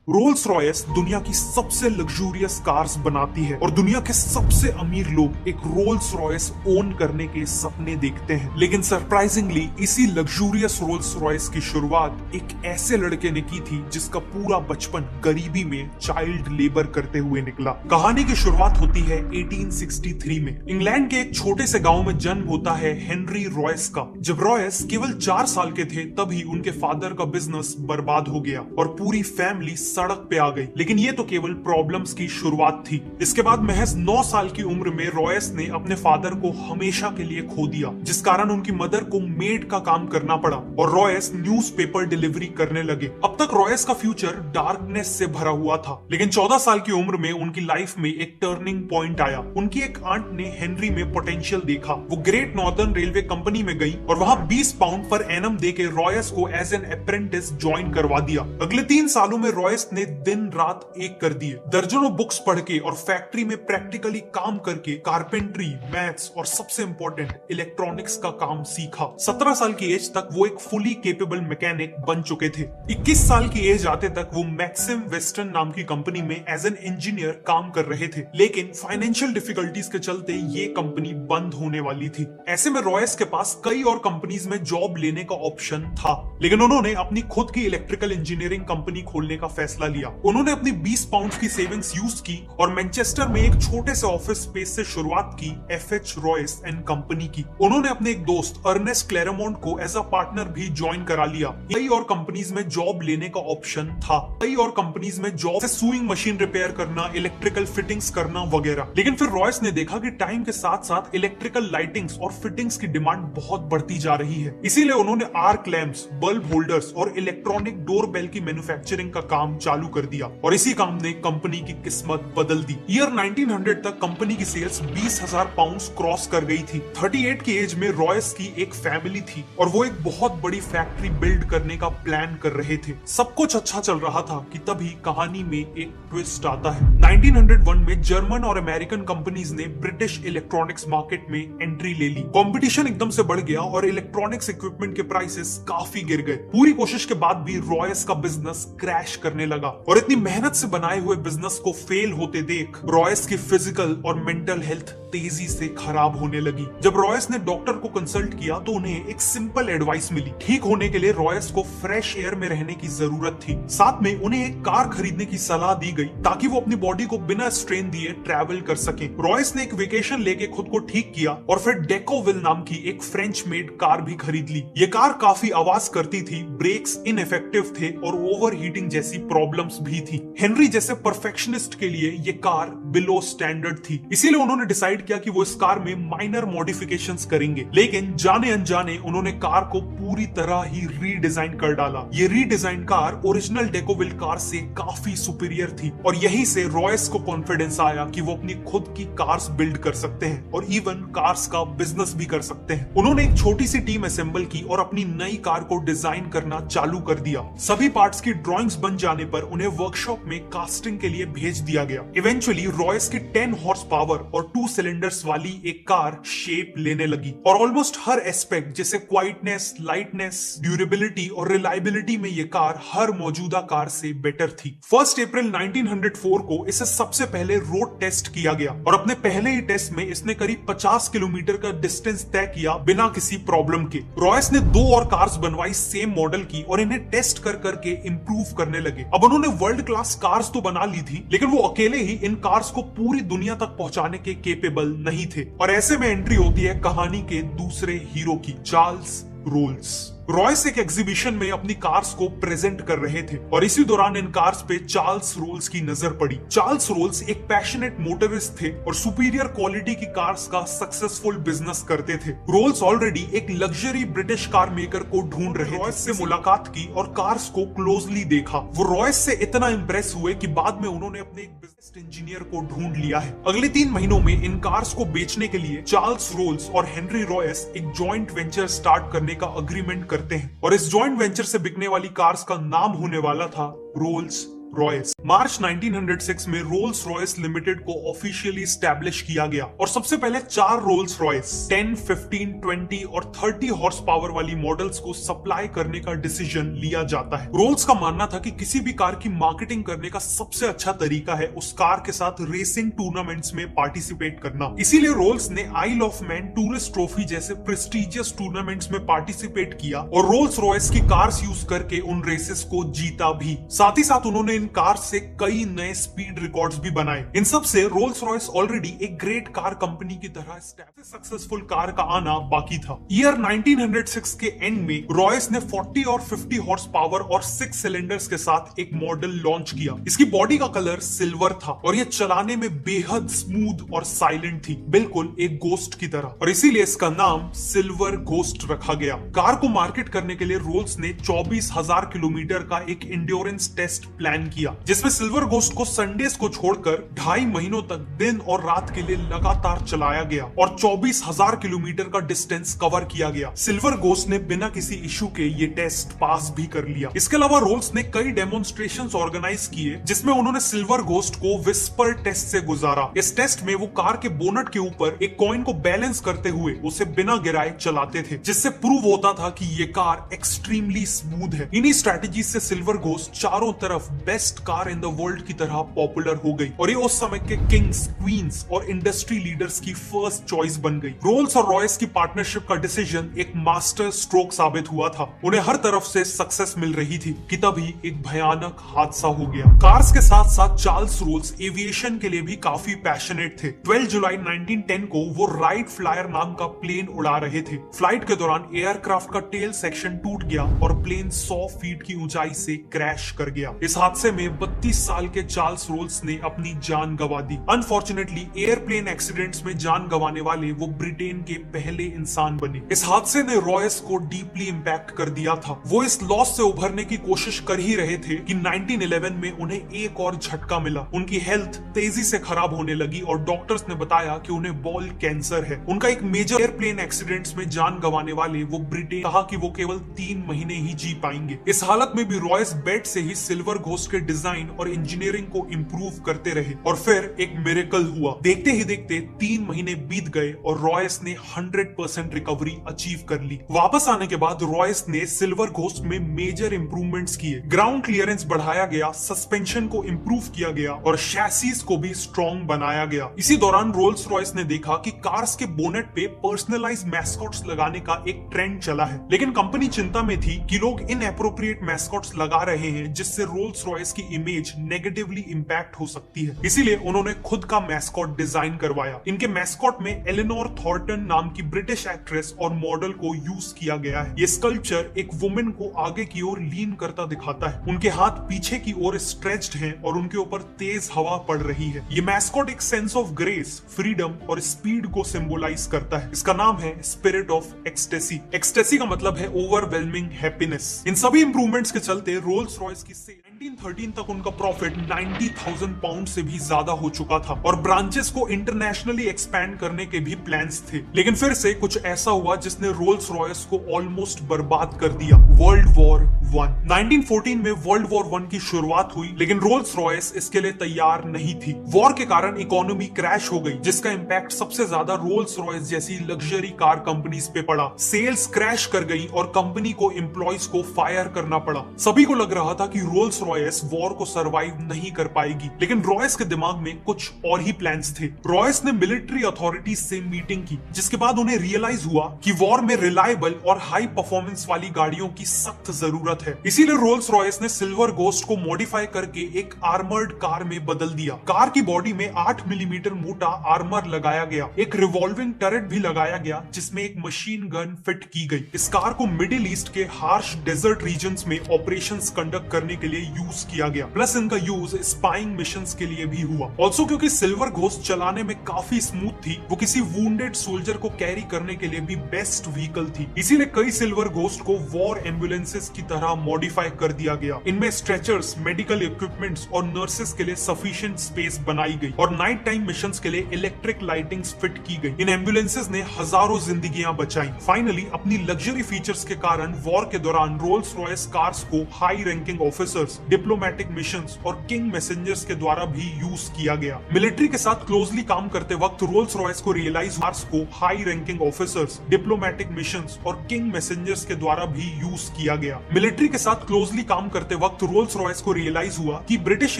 Rolls Royce दुनिया की सबसे लग्जूरियस कार्स बनाती है और दुनिया के सबसे अमीर लोग एक रोल्स रॉयस ओन करने के सपने देखते हैं। लेकिन सरप्राइजिंगली इसी लग्जूरियस रोल्स रॉयस की शुरुआत एक ऐसे लड़के ने की थी जिसका पूरा बचपन गरीबी में चाइल्ड लेबर करते हुए निकला। कहानी की शुरुआत होती है 1863 में। इंग्लैंड के एक छोटे से गांव में जन्म होता है हेनरी रॉयस का। जब रॉयस केवल 4 साल के थे तभी उनके फादर का बिजनेस बर्बाद हो गया और पूरी फैमिली सड़क पे आ गई। लेकिन ये तो केवल प्रॉब्लम्स की शुरुआत थी। इसके बाद महज 9 साल की उम्र में रॉयस ने अपने फादर को हमेशा के लिए खो दिया, जिस कारण उनकी मदर को मेड का काम करना पड़ा और रॉयस न्यूज़पेपर डिलीवरी करने लगे। अब तक रॉयस का फ्यूचर डार्कनेस से भरा हुआ था, लेकिन 14 साल की उम्र में उनकी लाइफ में एक टर्निंग पॉइंट आया। उनकी एक आंट ने हेनरी में पोटेंशियल देखा। वो ग्रेट नॉर्दर्न रेलवे कंपनी में गई और वहां 20 पाउंड पर एनम देके रॉयस को एज एन अप्रेंटिस ज्वाइन करवा दिया। अगले 3 सालों में रॉयस ने दिन रात एक कर दिए। दर्जनों बुक्स पढ़ के और फैक्ट्री में प्रैक्टिकली काम करके कारपेंट्री, मैथ्स और सबसे इंपॉर्टेंट इलेक्ट्रॉनिक्स का काम सीखा। 17 साल की एज तक वो एक फुली केपेबल मैकेनिक बन चुके थे। 21 साल की एज आते तक वो मैक्सिम वेस्टर्न नाम की कंपनी में एज एन इंजीनियर काम कर रहे थे, लेकिन फाइनेंशियल डिफिकल्टीज के चलते ये कंपनी बंद होने वाली थी। ऐसे में रॉयस के पास कई और कंपनीज में जॉब लेने का ऑप्शन था, लेकिन उन्होंने अपनी खुद की इलेक्ट्रिकल इंजीनियरिंग कंपनी खोलने का फैसला लिया। उन्होंने अपनी 20 पाउंड की सेविंग्स यूज की और मैनचेस्टर में एक छोटे से ऑफिस स्पेस से शुरुआत की एफएच रॉयस एंड कंपनी की। उन्होंने अपने एक दोस्त अर्नेस्ट क्लेरेमोंट को एज अ पार्टनर भी ज्वाइन करा लिया। कई और कंपनीज में जॉब लेने का ऑप्शन था। कई और कंपनीज में जॉब से सुइंग मशीन रिपेयर करना, इलेक्ट्रिकल फिटिंग्स करना वगैरह। लेकिन फिर रॉयस ने देखा कि टाइम के साथ साथ इलेक्ट्रिकल लाइटिंग्स और फिटिंग्स की डिमांड बहुत बढ़ती जा रही है। इसीलिए उन्होंने आर्क लैंप्स, बल्ब होल्डर्स और इलेक्ट्रॉनिक डोर बेल की मैन्युफैक्चरिंग का काम चालू कर दिया और इसी काम ने कंपनी की किस्मत बदल दी। ईयर 1900 तक कंपनी की सेल्स 20,000 पाउंड्स क्रॉस कर गई थी। 38 की एज में रॉयस की एक फैमिली थी और वो एक बहुत बड़ी फैक्ट्री बिल्ड करने का प्लान कर रहे थे। सब कुछ अच्छा चल रहा था कि तभी कहानी में एक ट्विस्ट आता है। 1901 में जर्मन और अमेरिकन कंपनीज ने ब्रिटिश इलेक्ट्रॉनिक्स मार्केट में एंट्री ले ली। कंपटीशन एकदम से बढ़ गया और इलेक्ट्रॉनिक्स इक्विपमेंट के प्राइसेस काफी गिर गए। पूरी कोशिश के बाद भी रॉयस का बिजनेस क्रैश करने लगा और इतनी मेहनत से बनाए हुए बिजनेस को फेल होते देख रॉयस की फिजिकल और मेंटल हेल्थ तेजी से खराब होने लगी। जब रॉयस ने डॉक्टर को कंसल्ट किया तो उन्हें एक सिंपल एडवाइस मिली। ठीक होने के लिए रॉयस को फ्रेश एयर में रहने की जरूरत थी। साथ में उन्हें एक कार खरीदने की सलाह दी गई ताकि वो अपनी बॉडी को बिना स्ट्रेन दिए ट्रैवल कर सके। रॉयस ने एक वेकेशन लेके खुद को ठीक किया और फिर डेकोविल नाम की एक फ्रेंच मेड कार भी खरीद ली। ये कार काफी आवाज करती थी, ब्रेक्स इनइफेक्टिव थे और ओवर हीटिंग जैसी प्रॉब्लम्स भी थी। हेनरी जैसे परफेक्शनिस्ट के लिए ये कार बिलो स्टैंडर्ड थी, इसीलिए उन्होंने डिसाइड किया कि वो इस कार में माइनर मॉडिफिकेशंस करेंगे। लेकिन जाने अनजाने उन्होंने कार को पूरी तरह ही रीडिजाइन कर डाला। ये रीडिजाइन कार ओरिजिनल डेकोविल कार से काफी सुपीरियर थी और यहीं से रॉयस को कॉन्फिडेंस आया कि वो अपनी खुद की कार्स बिल्ड कर सकते हैं और इवन कार्स का बिजनेस भी कर सकते हैं। उन्होंने एक छोटी सी टीम असेंबल की और अपनी नई कार को डिजाइन करना चालू कर दिया। सभी पार्ट्स की ड्रॉइंग्स बन जाने पर उन्हें वर्कशॉप में कास्टिंग के लिए भेज दिया गया। इवेंचुअली रॉयस की 10 हॉर्स पावर और 2 सिलेंडर्स वाली एक कार शेप लेने लगी और ऑलमोस्ट हर एस्पेक्ट जैसे क्वाइटनेस, लाइटनेस, ड्यूरेबिलिटी और रिलायबिलिटी में ये कार हर मौजूदा कार से बेटर थी। 1 अप्रैल 1904 को इसे सबसे पहले रोड टेस्ट किया गया और अपने पहले ही टेस्ट में इसने करीब 50 किलोमीटर का डिस्टेंस तय किया बिना किसी प्रॉब्लम के। रॉयस ने 2 और कार्स बनवाई सेम मॉडल की और इन्हें टेस्ट कर करके इंप्रूव करने लगे। अब उन्होंने वर्ल्ड क्लास कार्स तो बना ली थी, लेकिन वो अकेले ही इन कार्स को पूरी दुनिया तक पहुंचाने के केपेबल नहीं थे और ऐसे में एंट्री होती है कहानी के दूसरे हीरो की, चार्ल्स रोल्स। रॉयस एक एग्जीबिशन में अपनी कार्स को प्रेजेंट कर रहे थे और इसी दौरान इन कार्स पे चार्ल्स रोल्स की नजर पड़ी। चार्ल्स रोल्स एक पैशनेट मोटरिस्ट थे और सुपीरियर क्वालिटी की कार्स का सक्सेसफुल बिजनेस करते थे। रोल्स ऑलरेडी एक लग्जरी ब्रिटिश कार मेकर को ढूंढ रहे थे। रॉयस से मुलाकात की और कार्स को क्लोजली देखा। वो रॉयस से इतना इंप्रेस हुए कि बाद में उन्होंने अपने एक बिजनेस इंजीनियर को ढूंढ लिया है। अगले 3 महीनों में इन कार्स को बेचने के लिए चार्ल्स रोल्स और हेनरी रॉयस एक जॉइंट वेंचर स्टार्ट करने का अग्रीमेंट करते हैं और इस जॉइंट वेंचर से बिकने वाली कार्स का नाम होने वाला था रोल्स रॉयस। मार्च 1906 में रोल्स रॉयस लिमिटेड को ऑफिशियली स्टैब्लिश किया गया और सबसे पहले 4 रोल्स रॉयस 10, 15, 20 और 30 हॉर्स पावर वाली मॉडल्स को सप्लाई करने का डिसीजन लिया जाता है। रोल्स का मानना था कि किसी भी कार की मार्केटिंग करने का सबसे अच्छा तरीका है उस कार के साथ रेसिंग टूर्नामेंट्स में पार्टिसिपेट करना। इसीलिए रोल्स ने आइल ऑफ मैन टूरिस्ट ट्रॉफी जैसे प्रेस्टिजियस टूर्नामेंट्स में पार्टिसिपेट किया और रोल्स रॉयस की कार्स यूज करके उन रेसेस को जीता भी। साथ ही साथ उन्होंने इन कार्स से कई नए स्पीड रिकॉर्ड्स भी बनाए। इन सब से रोल्स रॉयस ऑलरेडी एक ग्रेट कार कंपनी की तरह सक्सेसफुल कार का आना बाकी था। ईयर 1906 के एंड में रॉयस ने 40 और 50 हॉर्स पावर और 6 सिलेंडर्स के साथ एक मॉडल लॉन्च किया। इसकी बॉडी का कलर सिल्वर था और यह चलाने में बेहद स्मूथ और साइलेंट थी, बिल्कुल एक गोस्ट की तरह, और इसीलिए इसका नाम सिल्वर गोस्ट रखा गया। कार को मार्केट करने के लिए रोल्स ने 24,000 किलोमीटर का एक इंड्योरेंस टेस्ट प्लान किया, जिसमें सिल्वर गोस्ट को संडेज को छोड़कर 2.5 महीनों तक दिन और रात के लिए लगातार चलाया गया और 24,000 किलोमीटर का डिस्टेंस कवर किया गया। सिल्वर गोस्ट ने बिना किसी इशू के ये टेस्ट पास भी कर लिया। इसके अलावा रोल्स ने कई डेमोन्स्ट्रेशंस ऑर्गेनाइज किए जिसमें उन्होंने सिल्वर गोस्ट को विस्पर टेस्ट से गुजारा। इस टेस्ट में वो कार के बोनट के ऊपर एक कॉइन को बैलेंस करते हुए उसे बिना गिराए चलाते थे, जिससे प्रूव होता था कि ये कार एक्सट्रीमली स्मूथ है। इन्हीं स्ट्रेटेजी से सिल्वर गोस्ट चारों तरफ best car in the world की तरह पॉपुलर हो गई और ये उस समय के किंग्स, क्वींस और इंडस्ट्री लीडर्स की फर्स्ट चॉइस बन गई। रोल्स और रॉयस की पार्टनरशिप का डिसीजन एक मास्टर स्ट्रोक साबित हुआ था। उन्हें हर तरफ से सक्सेस मिल रही थी कि तभी एक भयानक हादसा हो गया। कार्स के साथ साथ चार्ल्स रोल्स एविएशन के लिए भी काफी पैशनेट थे। 12 जुलाई 1910 को वो राइट फ्लायर नाम का प्लेन उड़ा रहे थे। फ्लाइट के दौरान एयरक्राफ्ट का टेल सेक्शन टूट गया और प्लेन 100 फीट की ऊंचाई से क्रैश कर गया। इस हादसे में 32 साल के चार्ल्स रोल्स ने अपनी जान गंवा दी। अनफॉर्चुनेटली एयरप्लेन एक्सीडेंट्स में जान गंवाने वाले वो ब्रिटेन के पहले इंसान बने। इस हादसे ने रॉयस को डीपली इंपैक्ट कर दिया था। वो इस लॉस से उभरने की कोशिश कर ही रहे थे कि 1911 में उन्हें एक और झटका मिला। उनकी हेल्थ तेजी से खराब होने लगी और डॉक्टर्स ने बताया कि उन्हें बॉल कैंसर है। उनका एक मेजर एयरप्लेन एक्सीडेंट्स में जान गंवाने वाले वो ब्रिटेन कहा कि वो केवल 3 महीने ही जी पाएंगे। इस हालत में भी रॉयस बेड से ही सिल्वर घोस्ट के डिजाइन और इंजीनियरिंग को इम्प्रूव करते रहे और फिर एक मिरेकल हुआ। देखते ही देखते 3 महीने बीत गए और रॉयस ने 100% रिकवरी अचीव कर ली। वापस आने के बाद रॉयस ने सिल्वर घोस्ट में मेजर इंप्रूवमेंट्स किए। ग्राउंड क्लियरेंस बढ़ाया गया, सस्पेंशन को इम्प्रूव किया गया और शैसीज को भी स्ट्रॉन्ग बनाया गया। इसी दौरान रोल्स रॉयस ने देखा कि कार्स के बोनेट पे पर्सनलाइज मैस्कॉट्स लगाने का एक ट्रेंड चला है, लेकिन कंपनी चिंता में थी कि लोग इनएप्रोप्रिएट मैस्कॉट्स लगा रहे हैं जिससे रोल्स रॉयस की इमेज नेगेटिवली इंपैक्ट हो सकती है। इसीलिए उन्होंने खुद का मैस्कॉट डिजाइन करवाया। इनके मैस्कॉट में एलिनोर थॉर्टन नाम की ब्रिटिश एक्ट्रेस और मॉडल को यूज किया गया है। ये स्कल्पचर एक वुमेन को आगे की ओर लीन करता दिखाता है। उनके हाथ पीछे की ओर स्ट्रेच्ड हैं और उनके ऊपर तेज हवा पड़ रही है। ये मैस्कॉट एक सेंस ऑफ ग्रेस, फ्रीडम और स्पीड को सिंबलाइज करता है। इसका नाम है स्पिरिट ऑफ एक्सटेसी। एक्सटेसी का मतलब है ओवरवेलमिंग हैप्पीनेस। इन सभी इंप्रूवमेंट्स के चलते रोल्स रॉयस की सेल 1913 तक उनका प्रॉफिट 90,000 पाउंड से भी ज्यादा हो चुका था और ब्रांचेस को इंटरनेशनली एक्सपैंड करने के भी प्लान्स थे। लेकिन फिर से कुछ ऐसा हुआ जिसने रोल्स रॉयस को ऑलमोस्ट बर्बाद कर दिया। World war 1। 1914 में वर्ल्ड वॉर 1 की शुरुआत हुई, लेकिन रोल्स रॉयस इसके लिए तैयार नहीं थी। वॉर के कारण इकोनॉमी क्रैश हो गई, जिसका इंपैक्ट सबसे ज्यादा रोल्स रॉयस जैसी लग्जरी कार कंपनीज पे पड़ा। सेल्स क्रैश कर गई और कंपनी को एम्प्लॉयज को फायर करना पड़ा। सभी को लग रहा था कि रोल्स रॉयस वॉर को सरवाइव नहीं कर पाएगी, लेकिन रॉयस के दिमाग में कुछ और ही प्लान्स थे। रॉयस ने मिलिट्री अथॉरिटीज से मीटिंग की, जिसके बाद उन्हें रियलाइज हुआ कि वॉर में रिलायबल और हाई परफॉर्मेंस वाली गाड़ियों की सख्त जरूरत है। इसीलिए रोल्स रॉयस ने सिल्वर घोस्ट को मॉडिफाई करके एक आर्मर्ड कार में बदल दिया। कार की बॉडी में 8 मिलीमीटर मोटा आर्मर लगाया गया। एक रिवॉल्विंग टरेट भी लगाया गया जिसमें एक मशीन गन फिट की गई। इस कार को मिडिल ईस्ट के हार्श डेजर्ट रीजन्स में ऑपरेशंस कंडक्ट करने के लिए यूज किया गया। प्लस इनका यूज स्पाइंग मिशंस के लिए भी हुआ। ऑल्सो क्योंकि सिल्वर घोस्ट चलाने में काफी स्मूथ थी, वो किसी वुंडेड सोल्जर को कैरी करने के लिए भी बेस्ट व्हीकल थी। इसीलिए कई सिल्वर घोस्ट को वॉर एम्बुलेंसेस की तरह मॉडिफाई कर दिया गया। इनमें स्ट्रेचर्स, मेडिकल इक्विपमेंट्स और नर्सेस के लिए सफिशिएंट स्पेस बनाई गई और नाइट टाइम मिशंस के लिए इलेक्ट्रिक लाइटिंग्स फिट की गई। इन एम्बुलेंसेस ने हजारों जिंदगियां बचाई। फाइनली अपनी लग्जरी फीचर्स के कारण वॉर के दौरान रोल्स रॉयस कार्स को high ranking officers diplomatic missions और किंग मैसेंजर्स के द्वारा भी यूज किया गया। मिलिट्री के साथ क्लोजली काम करते वक्त रोल्स रॉयस को रियलाइज कार्स को high ranking officers, diplomatic missions और किंग मैसेंजर्स के द्वारा भी यूज किया गया। मिलिट्री के साथ क्लोजली काम करते वक्त रोल्स रॉयस को रियलाइज हुआ कि ब्रिटिश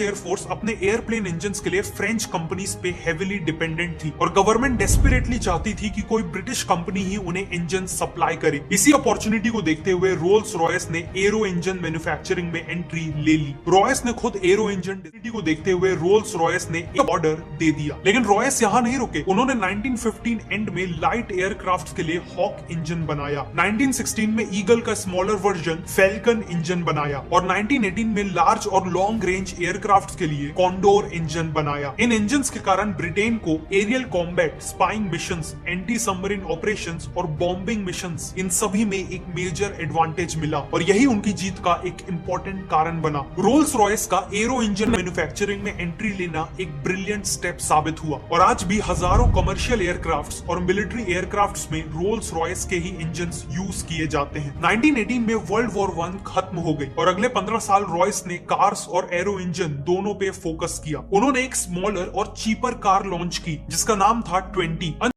एयरफोर्स अपने एयरप्लेन इंजन्स के लिए फ्रेंच कंपनीज पे हेविली डिपेंडेंट थी और गवर्नमेंट डेस्परेटली चाहती थी कि कोई ब्रिटिश कंपनी ही उन्हें इंजन सप्लाई करे। इसी अपॉर्चुनिटी को देखते हुए रोल्स रॉयस ने एरो इंजन मैन्युफैक्चरिंग में एंट्री ले ली। रॉयस ने खुद एरो इंजन को देखते हुए रोल्स रॉयस ने एक ऑर्डर दे दिया। लेकिन रॉयस यहाँ नहीं रुके, उन्होंने 1915 एंड में लाइट एयरक्राफ्ट के लिए हॉक इंजन बनाया। 1916 में ईगल का स्मॉलर वर्जन फैल्कन इंजन बनाया और 1918 में लार्ज और लॉन्ग रेंज एयरक्राफ्ट के लिए कॉन्डोर इंजन बनाया। इन इंजन्स के कारण ब्रिटेन को aerial combat, spying missions, anti submarine operations और बॉम्बिंग मिशंस, इन सभी में एक मेजर एडवांटेज मिला और यही उनकी जीत का एक इंपॉर्टेंट कारण बना। रोल्स रॉयस का एरो इंजन मैन्युफैक्चरिंग में एंट्री लेना एक ब्रिलियंट स्टेप साबित हुआ और आज भी हजारों कमर्शियल एयरक्राफ्ट्स और मिलिट्री एयरक्राफ्ट्स में रोल्स रॉयस के ही इंजन्स यूज किए जाते हैं। 1918 में वर्ल्ड वॉर 1 खत्म हो गई और अगले 15 साल रॉयस ने कार्स और एरो इंजन दोनों पे फोकस किया। उन्होंने एक स्मॉलर और चीपर कार लॉन्च की जिसका नाम था 20।